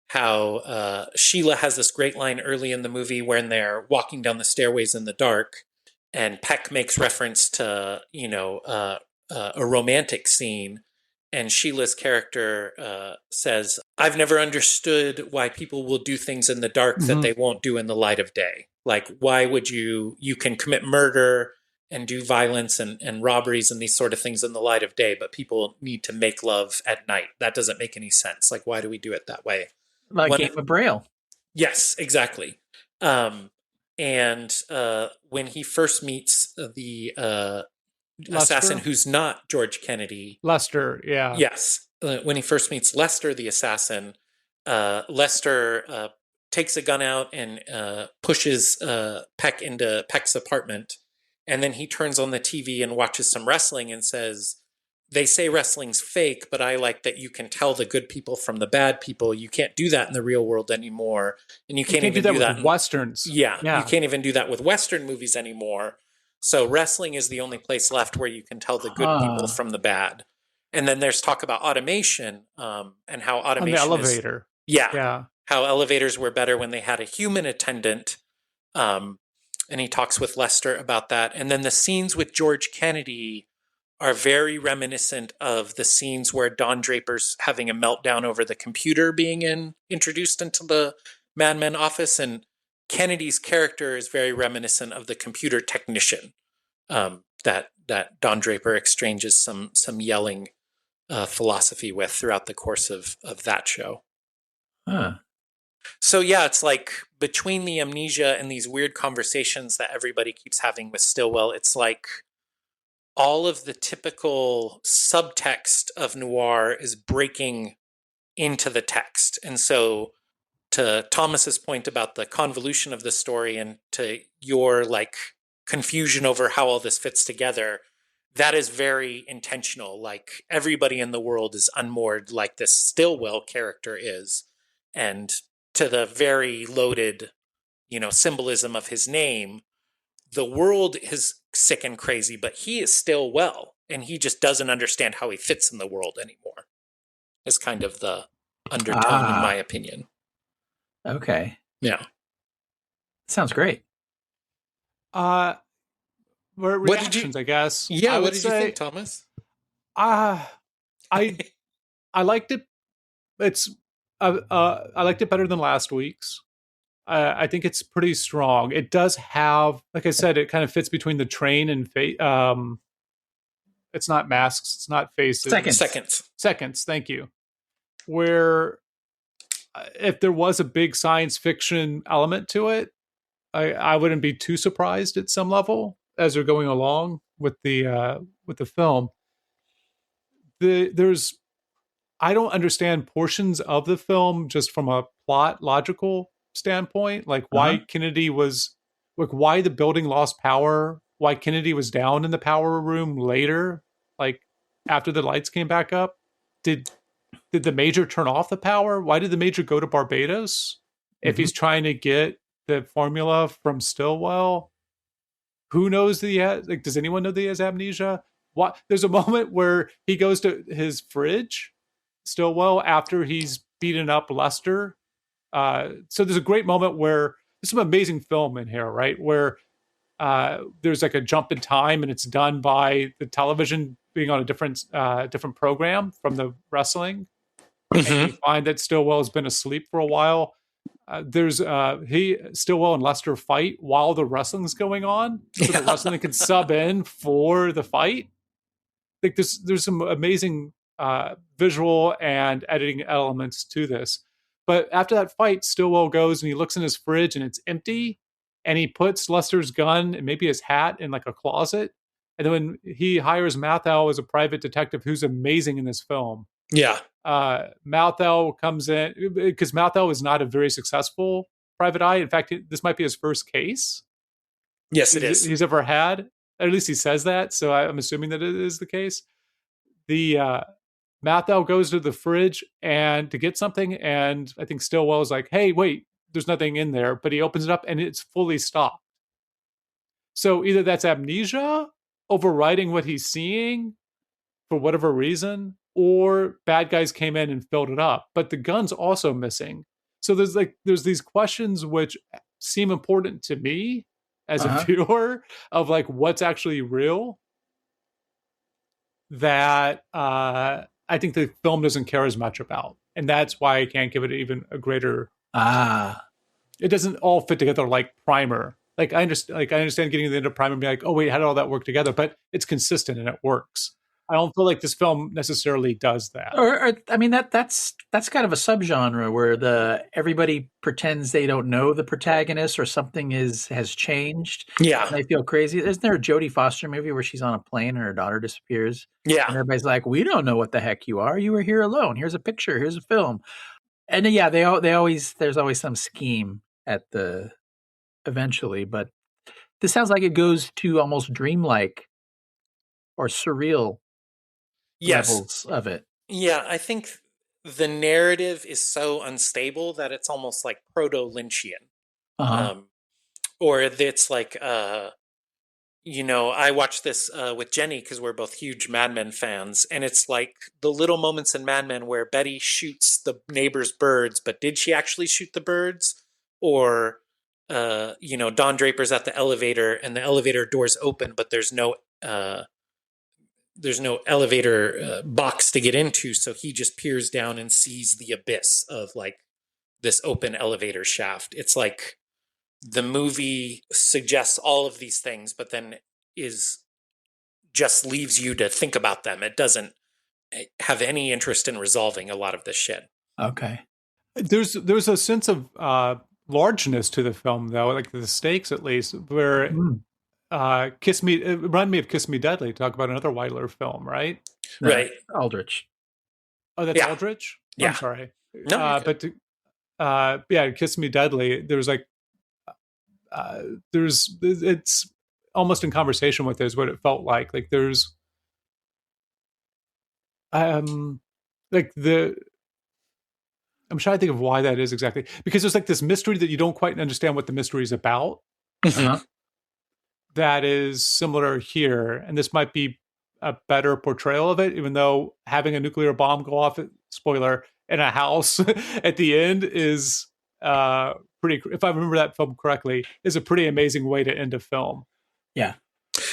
how Sheila has this great line early in the movie when they're walking down the stairways in the dark, and Peck makes reference to, a romantic scene. And Sheila's character says, I've never understood why people will do things in the dark that they won't do in the light of day. Like, why would you can commit murder and do violence and robberies and these sort of things in the light of day, but people need to make love at night. That doesn't make any sense. Like, why do we do it that way? Like Game of Braille. Yes, exactly. And when he first meets the assassin who's not George Kennedy. Lester, yeah. Yes. When he first meets Lester, the assassin, Lester takes a gun out and pushes Peck into Peck's apartment. And then he turns on the TV and watches some wrestling and says, they say wrestling's fake, but I like that you can tell the good people from the bad people. You can't do that in the real world anymore. And you can't even do that with in Westerns. Yeah, you can't even do that with Western movies anymore. So wrestling is the only place left where you can tell the good people from the bad. And then there's talk about automation, and how automation on the elevator. Yeah. How elevators were better when they had a human attendant. And he talks with Lester about that. And then the scenes with George Kennedy are very reminiscent of the scenes where Don Draper's having a meltdown over the computer being introduced into the Mad Men office. And Kennedy's character is very reminiscent of the computer technician that Don Draper exchanges some yelling philosophy with throughout the course of that show. Huh. So yeah, it's like between the amnesia and these weird conversations that everybody keeps having with Stillwell, it's like all of the typical subtext of noir is breaking into the text. And so to Thomas's point about the convolution of the story and to your like confusion over how all this fits together, that is very intentional. Like everybody in the world is unmoored like this Stillwell character is. And to the very loaded, symbolism of his name, the world is sick and crazy, but he is still well. And he just doesn't understand how he fits in the world anymore. Is kind of the undertone, in my opinion. Okay. Yeah. Sounds great. Reactions, I guess. Yeah, what did you think, Thomas? I liked it. I liked it better than last week's. I think it's pretty strong. It does have, like I said, it kind of fits between the train and it's not masks, it's not faces. Seconds. Thank you. Where if there was a big science fiction element to it, I wouldn't be too surprised at some level as they're going along with the film. I don't understand portions of the film just from a plot logical standpoint, like why Kennedy was, like why the building lost power, why Kennedy was down in the power room later, like after the lights came back up. Did the major turn off the power? Why did the major go to Barbados if he's trying to get the formula from Stillwell? Who knows that he has, like, does anyone know that he has amnesia? What? There's a moment where he goes to his fridge, Stillwell, after he's beaten up Lester. So there's a great moment where there's some amazing film in here, right? Where there's like a jump in time and it's done by the television being on a different program from the wrestling. And you find that Stillwell has been asleep for a while. Stillwell and Lester fight while the wrestling's going on, so the wrestling can sub in for the fight. Like there's some amazing visual and editing elements to this. But after that fight, Stillwell goes and he looks in his fridge and it's empty, and he puts Lester's gun and maybe his hat in like a closet. And then when he hires Mathau as a private detective, who's amazing in this film. Yeah. Mathau comes in because Mathau is not a very successful private eye. In fact, this might be his first case. Yes, it is. He's ever had. At least he says that. So I'm assuming that it is the case. The Mathau goes to the fridge and to get something, and I think Stillwell is like, "Hey, wait, there's nothing in there." But he opens it up and it's fully stocked. So either that's amnesia overriding what he's seeing for whatever reason, or bad guys came in and filled it up. But the gun's also missing. So there's these questions which seem important to me as a viewer of like what's actually real, that I think the film doesn't care as much about. And that's why I can't give it even a greater it doesn't all fit together like Primer. I understand getting to the end of Primer and be like, oh wait, how did all that work together? But it's consistent and it works. I don't feel like this film necessarily does that. Or I mean, that's kind of a subgenre where everybody pretends they don't know the protagonist or something has changed. Yeah, and they feel crazy. Isn't there a Jodie Foster movie where she's on a plane and her daughter disappears? Yeah, and everybody's like, "We don't know what the heck you are. You were here alone. Here's a picture. Here's a film." And yeah, there's always some scheme at the eventually, but this sounds like it goes to almost dreamlike or surreal. levels of it. Yeah, I think the narrative is so unstable that it's almost like proto-Lynchian. Or it's like, I watched this with Jenny because we're both huge Mad Men fans, and it's like the little moments in Mad Men where Betty shoots the neighbor's birds, but did she actually shoot the birds? Or, Don Draper's at the elevator and the elevator doors open, but there's no elevator box to get into, so he just peers down and sees the abyss of like this open elevator shaft. It's like the movie suggests all of these things, but then just leaves you to think about them. It doesn't have any interest in resolving a lot of this shit. Okay. There's a sense of largeness to the film, though, like the stakes at least, where it reminded me of Kiss Me Deadly, talk about another Weiler film, right? Right. Aldrich. Oh, that's Aldrich? Yeah. I'm sorry. No, Kiss Me Deadly, there's like, it's almost in conversation with this, what it felt like. Like there's, I'm trying to think of why that is exactly. Because there's like this mystery that you don't quite understand what the mystery is about. That is similar here. And this might be a better portrayal of it, even though having a nuclear bomb go off, spoiler, in a house at the end is if I remember that film correctly, is a pretty amazing way to end a film. Yeah.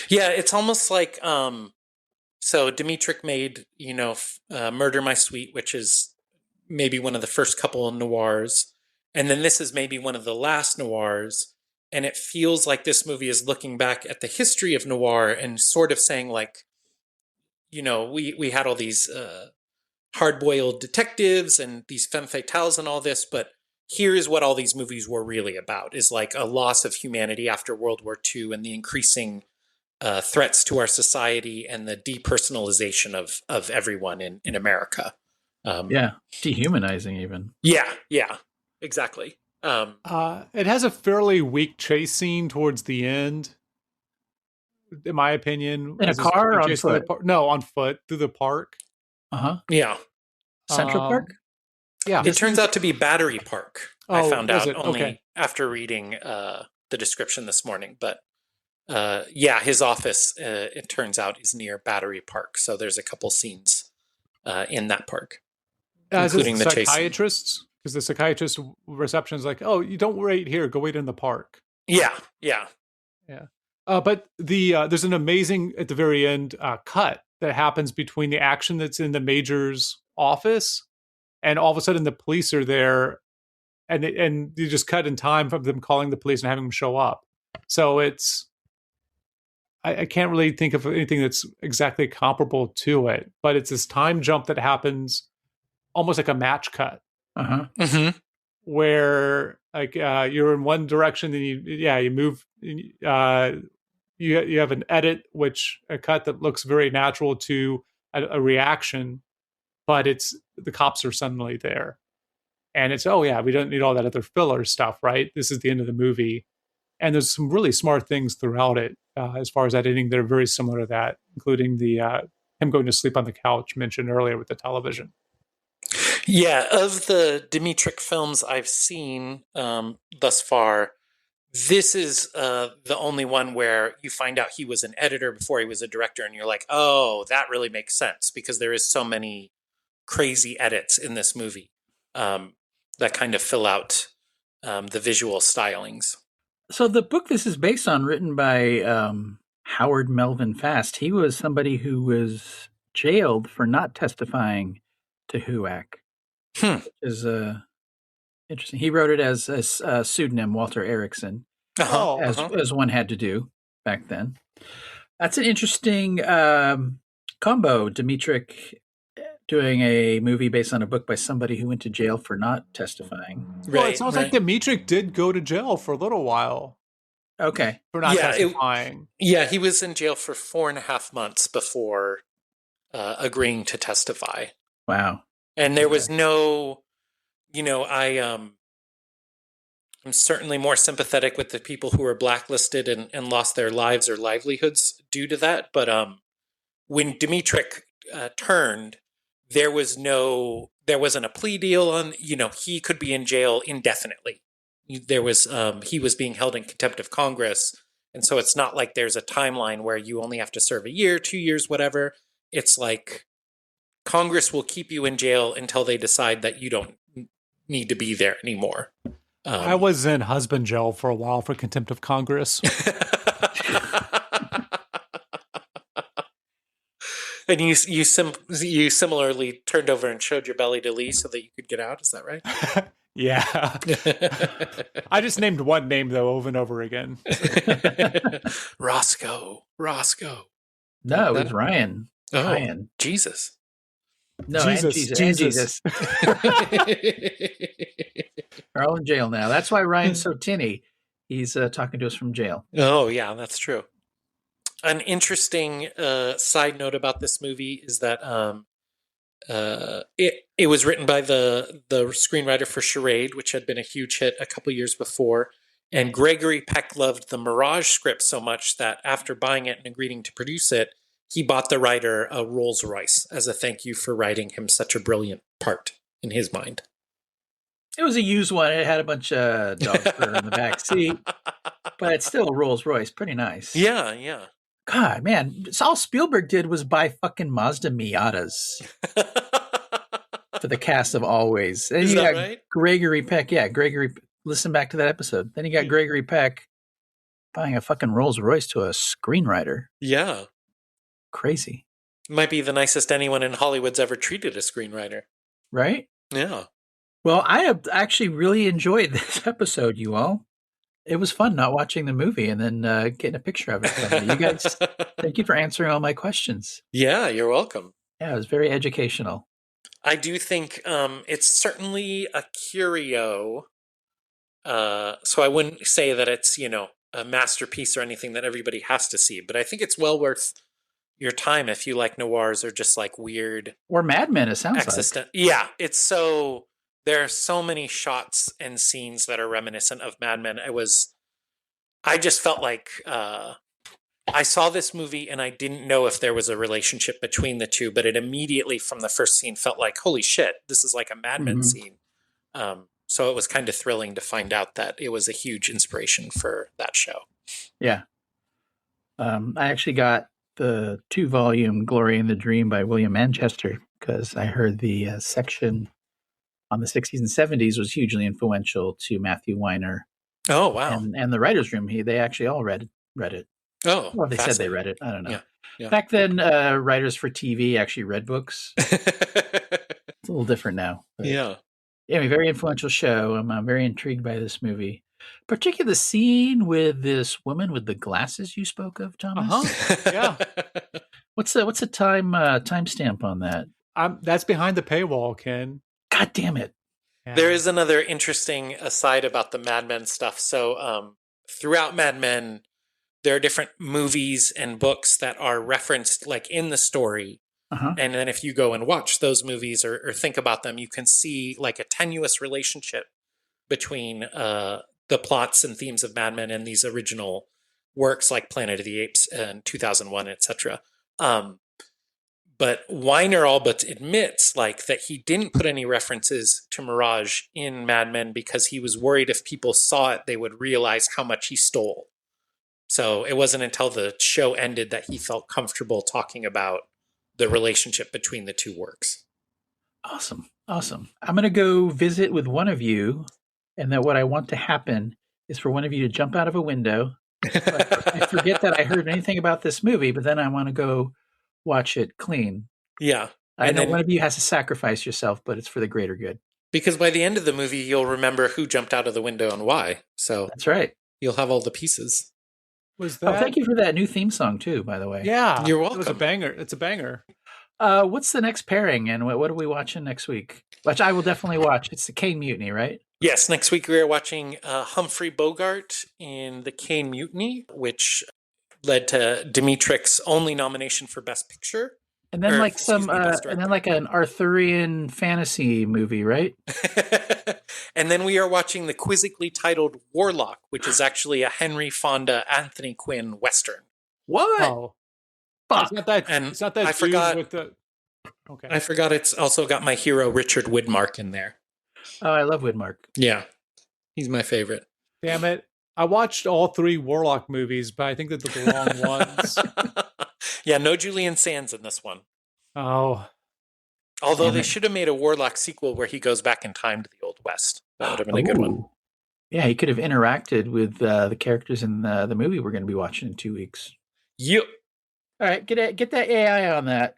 Yeah, it's almost like, so Dmytryk made, Murder My Sweet, which is maybe one of the first couple of noirs. And then this is maybe one of the last noirs. And it feels like this movie is looking back at the history of noir and sort of saying like, we had all these hard-boiled detectives and these femme fatales and all this, but here's what all these movies were really about, is like a loss of humanity after World War II and the increasing threats to our society and the depersonalization of everyone in America. Dehumanizing even. Yeah, exactly. It has a fairly weak chase scene towards the end, in my opinion. In a car or on foot? No, on foot through the park. Yeah. Central Park? Yeah. It turns out to be Battery Park. I found out only after reading the description this morning. But his office, it turns out, is near Battery Park. So there's a couple scenes in that park, including the chase. Psychiatrists? Because the psychiatrist reception is like, oh, you don't wait here, go wait in the park. Yeah. But there's an amazing, at the very end, cut that happens between the action that's in the major's office, and all of a sudden the police are there, and you just cut in time from them calling the police and having them show up. So it's, I can't really think of anything that's exactly comparable to it, but it's this time jump that happens almost like a match cut. Where like you're in one direction, then you move. You have an edit, a cut that looks very natural to a reaction, but it's the cops are suddenly there, and it's we don't need all that other filler stuff, right? This is the end of the movie, and there's some really smart things throughout it as far as editing that are very similar to that, including the him going to sleep on the couch mentioned earlier with the television. Yeah, of the Dmytryk films I've seen thus far, this is the only one where you find out he was an editor before he was a director, and you're like, oh, that really makes sense, because there is so many crazy edits in this movie that kind of fill out the visual stylings. So the book this is based on, written by Howard Melvin Fast, he was somebody who was jailed for not testifying to HUAC. Which is interesting. He wrote it as a pseudonym, Walter Erickson, as one had to do back then. That's an interesting combo. Dmytryk doing a movie based on a book by somebody who went to jail for not testifying. Well, it sounds like Dmytryk did go to jail for a little while. Okay. For not testifying. He was in jail for 4.5 months before agreeing to testify. Wow. And there was no, I'm certainly more sympathetic with the people who were blacklisted and lost their lives or livelihoods due to that. But when Dmytryk turned, there wasn't a plea deal on, he could be in jail indefinitely. There was, he was being held in contempt of Congress. And so it's not like there's a timeline where you only have to serve a year, 2 years, whatever. It's like Congress will keep you in jail until they decide that you don't need to be there anymore. I was in husband jail for a while for contempt of Congress. And you similarly turned over and showed your belly to Lee so that you could get out. Is that right? Yeah. I just named one name, though, over and over again. Roscoe. No, it was Ryan. Oh, Ryan. Jesus. No, Jesus. Jesus. They're all in jail now. That's why Ryan's so tinny. He's talking to us from jail. Oh, yeah, that's true. An interesting side note about this movie is that it was written by the screenwriter for Charade, which had been a huge hit a couple years before. And Gregory Peck loved the Mirage script so much that after buying it and agreeing to produce it, he bought the writer a Rolls Royce as a thank you for writing him such a brilliant part in his mind. It was a used one. It had a bunch of dog fur in the back seat, but it's still a Rolls Royce. Pretty nice. Yeah, yeah. God, man, all Spielberg did was buy fucking Mazda Miatas for the cast of Always. And Is you that got right? Gregory Peck. Yeah, Gregory. Listen back to that episode. Then you got Gregory Peck buying a fucking Rolls Royce to a screenwriter. Yeah. Crazy. Might be the nicest anyone in Hollywood's ever treated a screenwriter. Right? Yeah. Well, I have actually really enjoyed this episode, you all. It was fun not watching the movie and then getting a picture of it from you. You guys, thank you for answering all my questions. Yeah, you're welcome. Yeah, it was very educational. I do think it's certainly a curio. So I wouldn't say that it's, a masterpiece or anything that everybody has to see, but I think it's well worth your time if you like noirs or just like weird. Or Mad Men, it sounds like. Yeah, there are so many shots and scenes that are reminiscent of Mad Men. I just felt like I saw this movie and I didn't know if there was a relationship between the two, but it immediately from the first scene felt like, holy shit, this is like a Mad Men scene. So it was kind of thrilling to find out that it was a huge inspiration for that show. Yeah. I actually got the 2-volume Glory in the Dream by William Manchester because I heard the section on the 60s and 70s was hugely influential to Matthew Weiner. Oh, wow. And the writer's room, they actually all read it. Oh, well, they said they read it. I don't know. Yeah, yeah. Back then, writers for TV actually read books. It's a little different now. Yeah. Anyway, very influential show. I'm very intrigued by this movie. Particularly the scene with this woman with the glasses you spoke of, Thomas. Yeah. What's the timestamp on that? That's behind the paywall, Ken. God damn it. Yeah. There is another interesting aside about the Mad Men stuff. So throughout Mad Men, there are different movies and books that are referenced like in the story. And then if you go and watch those movies or think about them, you can see like a tenuous relationship between the plots and themes of Mad Men and these original works like Planet of the Apes and 2001, etc. But Weiner all but admits like that he didn't put any references to Mirage in Mad Men because he was worried if people saw it, they would realize how much he stole. So it wasn't until the show ended that he felt comfortable talking about the relationship between the two works. Awesome. I'm going to go visit with one of you, and that what I want to happen is for one of you to jump out of a window. I forget that I heard anything about this movie, but then I want to go watch it clean. Yeah. I know one of you has to sacrifice yourself, but it's for the greater good. Because by the end of the movie, you'll remember who jumped out of the window and why. So that's right. You'll have all the pieces. Thank you for that new theme song too, by the way. Yeah. You're welcome. It was a banger. It's a banger. What's the next pairing, and what are we watching next week? Which I will definitely watch. It's the Kane Mutiny, right? Yes, next week we are watching Humphrey Bogart in The Kane Mutiny, which led to Dmytryk's only nomination for Best Picture. And then like an Arthurian fantasy movie, right? And then we are watching the quizzically titled Warlock, which is actually a Henry Fonda, Anthony Quinn Western. What? Oh. Fuck. It's not that And it's not that I dude forgot- with the Okay. I forgot it's also got my hero Richard Widmark in there. Oh, I love Widmark. Yeah, he's my favorite. Damn it. I watched all 3 Warlock movies, but I think that they're the wrong ones. Yeah, no Julian Sands in this one. Oh. Although Damn they it. should have made a Warlock sequel where he goes back in time to the Old West. That would have been a good one. Ooh. Yeah, he could have interacted with the characters in the movie we're going to be watching in 2 weeks. Yep. All right, get that AI on that.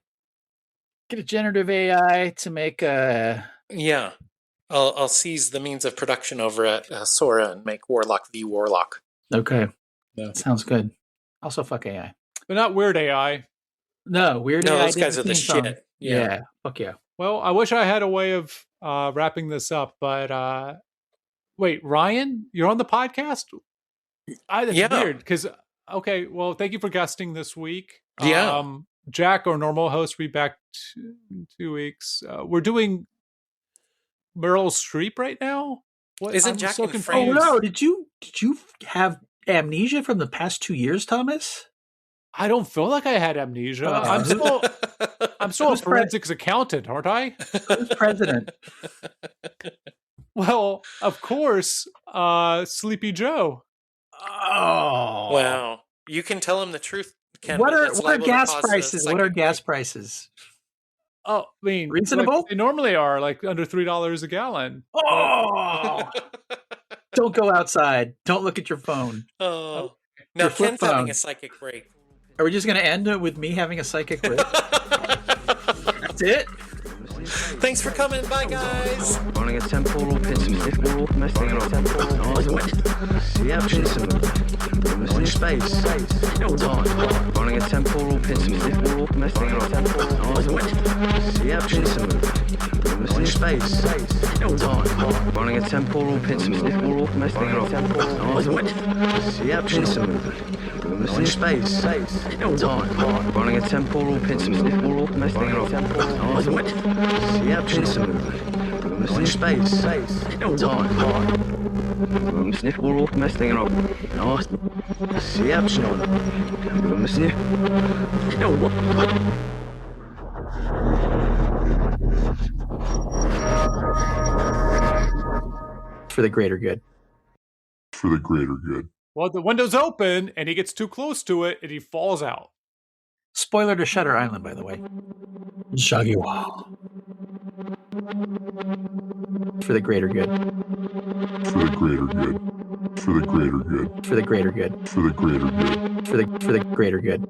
Get a generative AI to make a... Yeah. I'll seize the means of production over at Sora and make Warlock v. Warlock. Okay. Yeah. Sounds good. Also, fuck AI. But not weird AI. No, weird No, AI. those guys are the shit. Yeah. Fuck yeah. Well, I wish I had a way of wrapping this up, but wait, Ryan, you're on the podcast? That's weird because, okay, well, thank you for guesting this week. Yeah. Jack, our normal host, will be back in 2 weeks. We're doing Meryl Streep right now. What? Isn't I'm Jack so in confused. France? Oh no! Did you have amnesia from the past 2 years, Thomas? I don't feel like I had amnesia. I'm still a Who's forensics accountant, aren't I? Who's president? Well, of course, Sleepy Joe. Oh Wow. You can tell him the truth, Ken. What but are that's what are liable to gas cause a prices? What are psychic gas break. prices? Oh, I mean, Reasonable? like they normally are like under $3 a gallon. Oh! Don't go outside. Don't look at your phone. Oh. Now Your flip Ken's having phone. a psychic break. Are we just going to end it with me having a psychic break? That's it? Thanks for coming. Bye, guys. Running a temporal piston, temporal messing on temporal. See how piston in space. Time. Running a temporal piston, temporal messing on temporal. See how piston in space. Time. Running a temporal piston, temporal messing on temporal. See how piston in space. Time. Running a temporal piston, temporal messing on temporal. See how piston in space. Time. Sniff all off messing up. See how piston sniff. For the greater good. For the greater good. Well, the window's open and he gets too close to it and he falls out. Spoiler to Shutter Island, by the way. Shaggy Wow. For the greater good. For the greater good. For the greater good. For the greater good. For the greater good. For the greater good.